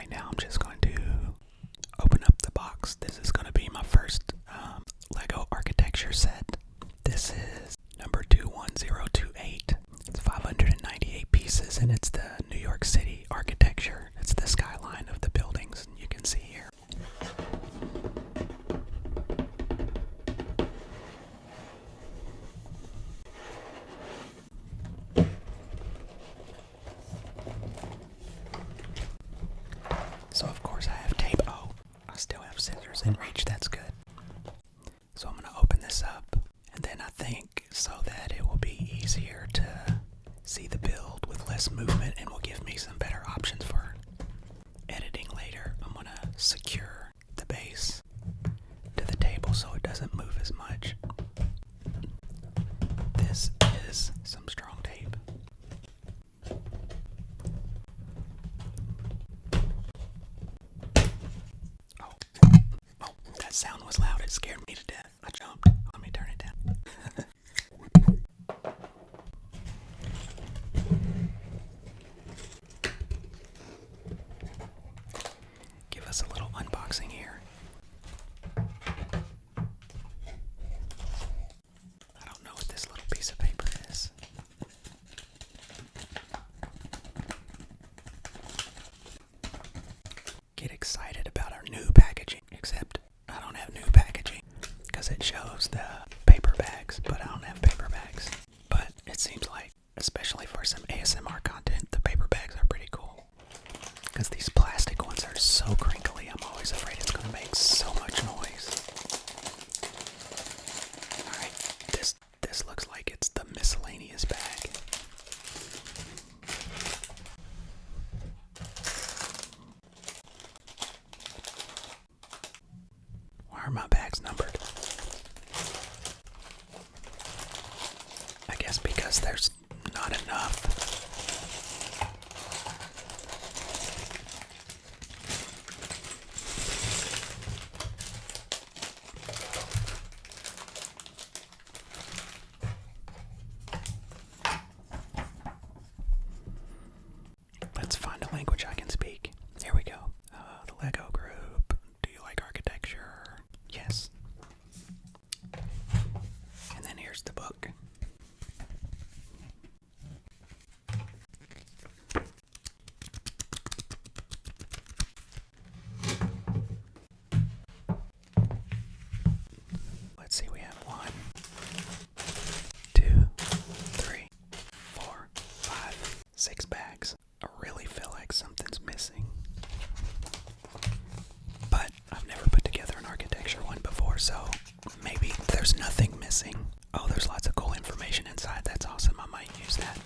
right now I'm just going to open up the box. This is going to be my first Lego architecture set. This is number 21028. It's 598 pieces, and it's the New York City architecture. It's the skyline of the buildings, and you can see here. So of course I have tape. Oh, I still have scissors in reach. That's good. So I'm going to open this up, and then I think so that it will be easier to see the build with less movement and will give me some better options for editing later. I'm going to secure the base to the table so it doesn't move as much. This is some strong tape. Oh, that sound was loud. It scared me to death. I jumped. Let me turn it down. Give us a little unboxing here. I don't know what this little piece of paper is. Get excited about our new packaging, except I don't have new packaging because it shows the paper bags, but I don't have paper bags. But it seems like, especially for some ASMR content, the paper bags are pretty cool because these plastic ones are so crinkly. I'm always afraid it's going to make so much noise. Alright, this looks like it's the miscellaneous bag. Why are my bags numbered? I guess because there's not enough. Let's find a language I can speak. Here we go. The Lego group. Do you like architecture? Yes. And then here's the book. Let's see, we have 1, 2, 3, 4, 5, 6 bags. I really feel like something's missing. But I've never put together an architecture one before, so maybe there's nothing missing. Oh, there's lots of cool information inside. That's awesome. I might use that.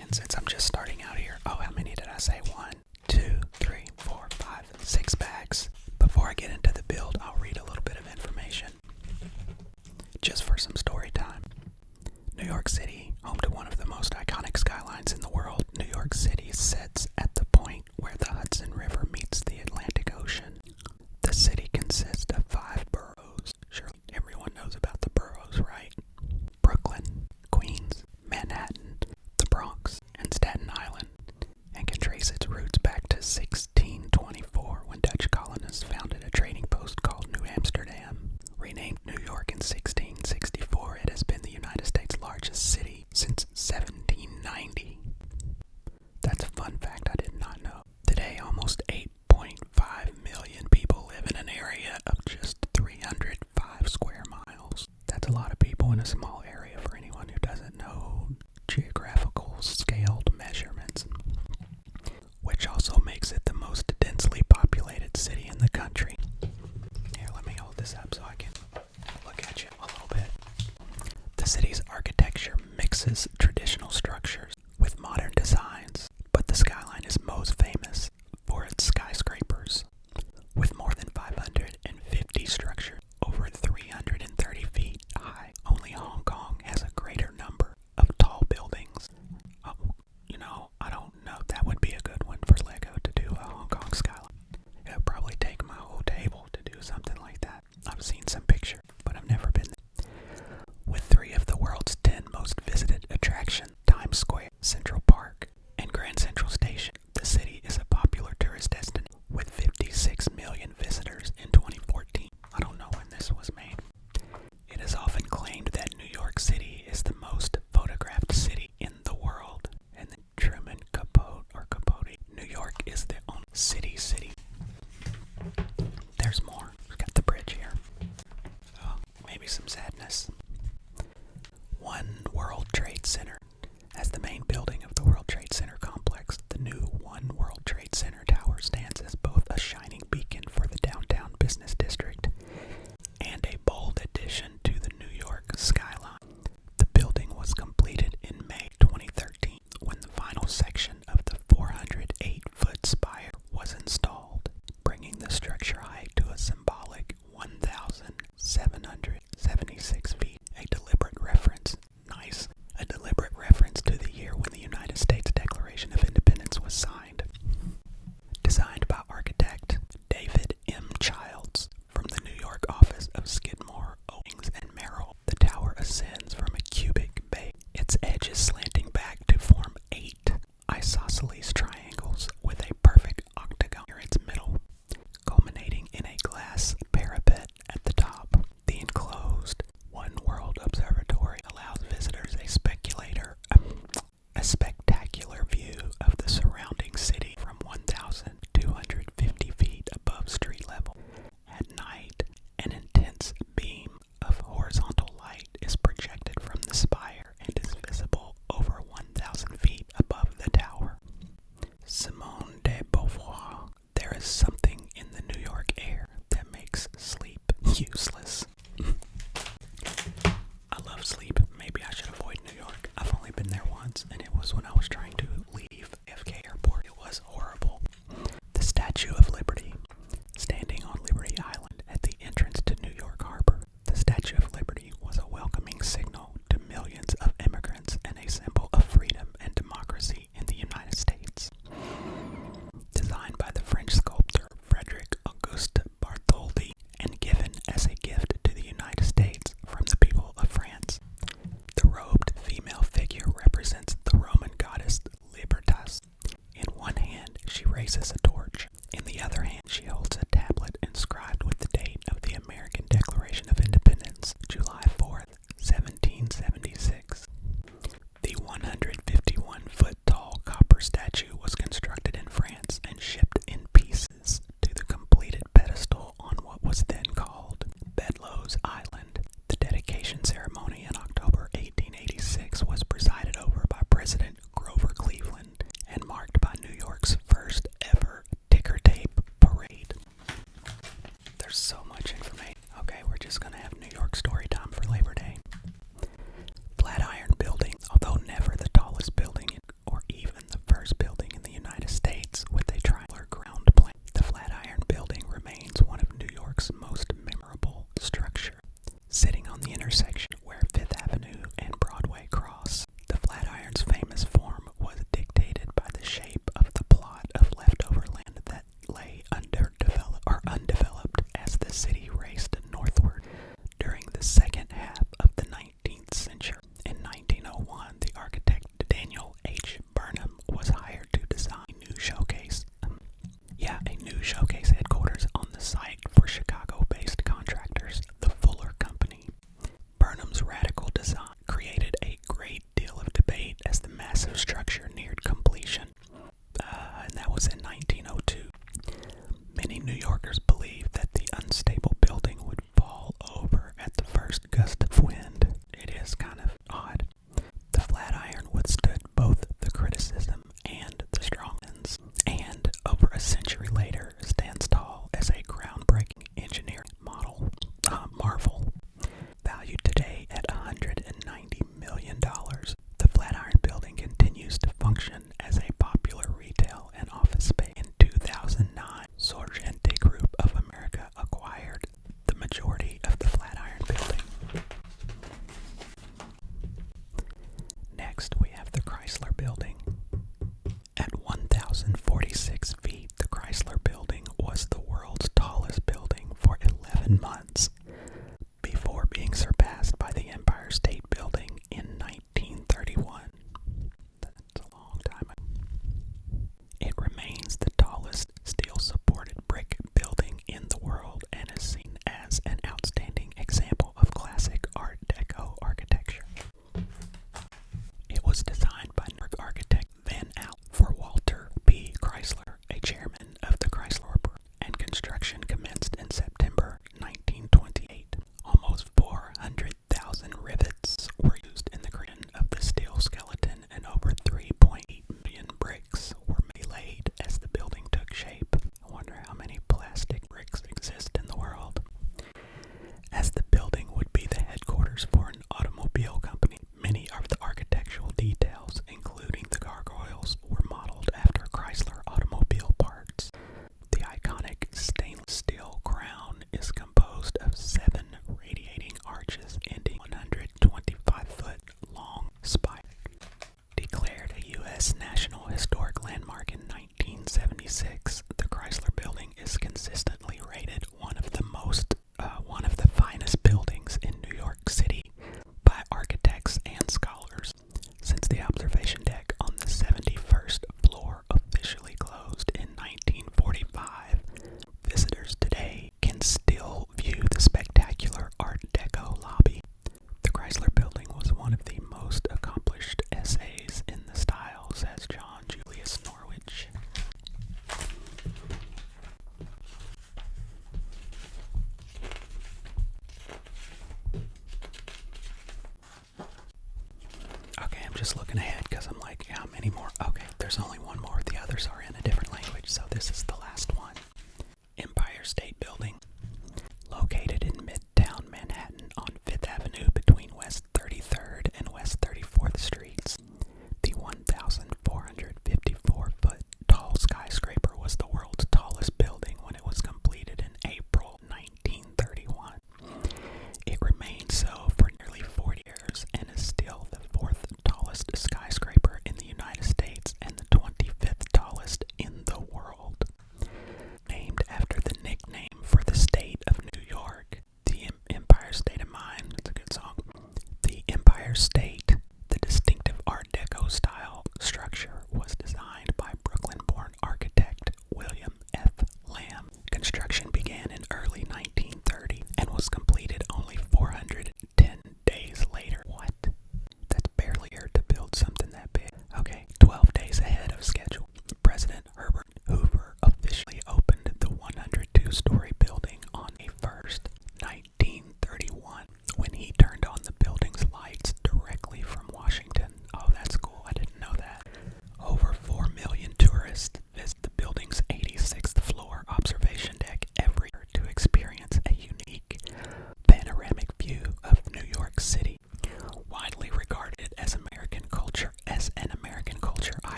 And since I'm just starting out here, oh, how many did I say? 1, 2, 3, 4, 5, 6 bags. Before I get into the build, I'll read a little bit of information. Just for some story time. New York City, home to one of the most iconic skylines in the world. New York City sits at the point where the Hudson River meets the Atlantic Ocean. The city consists of 5 boroughs. Sure, everyone knows about the boroughs, right? Brooklyn, Queens, Manhattan, the Bronx, and Staten Island, and can trace its roots back to 1624 when Dutch colonists founded a trading post called New Amsterdam. Renamed New York in 1664, it has been the United States' largest city since 1790. That's a fun fact I did not know. Today, almost 8.5 million people live in an area of just 305 square miles. That's a lot of people in a small area for anyone who doesn't know geographical scaled measurements, which also makes it the most densely populated city in the country. Here, let me hold this up so I can look at you a little bit. The city's architecture mixes traditional structures with modern designs, but the skyline is most famous for its skyscrapers. With more than 550 structures over 330 feet high, only Hong Kong has a greater number of tall buildings. Oh, I don't know. That would be a good one for Lego to do a Hong Kong skyline. It would probably take my whole table to do something like that. I've seen some pictures, but I've never been there. With 3 of the world's 10 most visited attractions its edges slanting back to form 8 isosceles triangles with a perfect octagon near its middle, culminating in a glass parapet at the top. The enclosed One World Observatory allows visitors a spectacular view of the surrounding city from 1,250 feet above street level. At night, an intense beam of horizontal light is projected from the spire and is visible over 1,000 feet above the tower. Simone de Beauvoir, there is something in the New York air that makes sleep useless. I love sleep. Maybe I should avoid New York. I've only been there once, and it was when I was trying to leave FK Airport. It was horrible. The Statue of Liberty. Standing on Liberty Island at the entrance to New York Harbor, the Statue of Liberty was a welcoming signal to millions of immigrants and a symbol of freedom and democracy in the United States. Designed by the French sculptor Frederic Auguste Bartholdi and given as a gift to the United States from the people of France, the robed female figure represents the Roman goddess Libertas. In one hand, she raises a torch. In the other hand, she holds a tablet inscribed with the date of the American Declaration of Independence, July 4th, 1776. The 151-foot-tall copper statue was constructed in France and shipped in pieces to the completed pedestal on what was then called Bedloe's Island. The dedication ceremony in October 1886 was presided over by President Grover Cleveland and marked by New York's first ever ticker tape parade. There's so much information. Okay, we're just gonna have New York story time for Labor Day. Flatiron Building, although never the tallest building or even the first building in the United States with a triangular ground plan, the Flatiron Building remains one of New York's most memorable structures. Sitting on the intersection where Fifth Avenue and Broadway cross, the Flatiron's famous form was dictated by the shape of the plot of leftover land that lay undeveloped as the city raced northward during the second half of the 19th century. In 1901, the architect Daniel H. Burnham was hired to design a new showcase headquarters on the site for Chicago-based contractors, the Fuller Company. Burnham's radical design created a great deal of debate as the massive structure neared completion, and that was in 1902. Many New Yorkers believed that the unstable building would fall over at the first gust of wind. It is kind of odd. The Flatiron withstood both the criticism and the strong winds, and over a century later stands tall as a groundbreaking engineering marvel. Valued today at $190 million, the Flatiron Building continues to function as a popular retail and office space. In 2009, Sorgente Group of America acquired the majority of the Flatiron Building. Next, we have the Chrysler Building. At 1,046 feet, the Chrysler Building was the world's tallest building for 11 months, before being surpassed by the Empire State Building in 1931. That's a long time ago. It remains the tallest steel-supported brick building in the world and is seen as an outstanding example of classic Art Deco architecture. It was designed by New York architect the observation deck on the 71st floor officially closed in 1945, visitors today can still view the spectacular Art Deco lobby. The Chrysler Building was one of the most accomplished essays in the style, says John Julius Norwich. Okay, I'm just looking ahead because I'm like, how many more? Okay, there's only one more. The others are in a different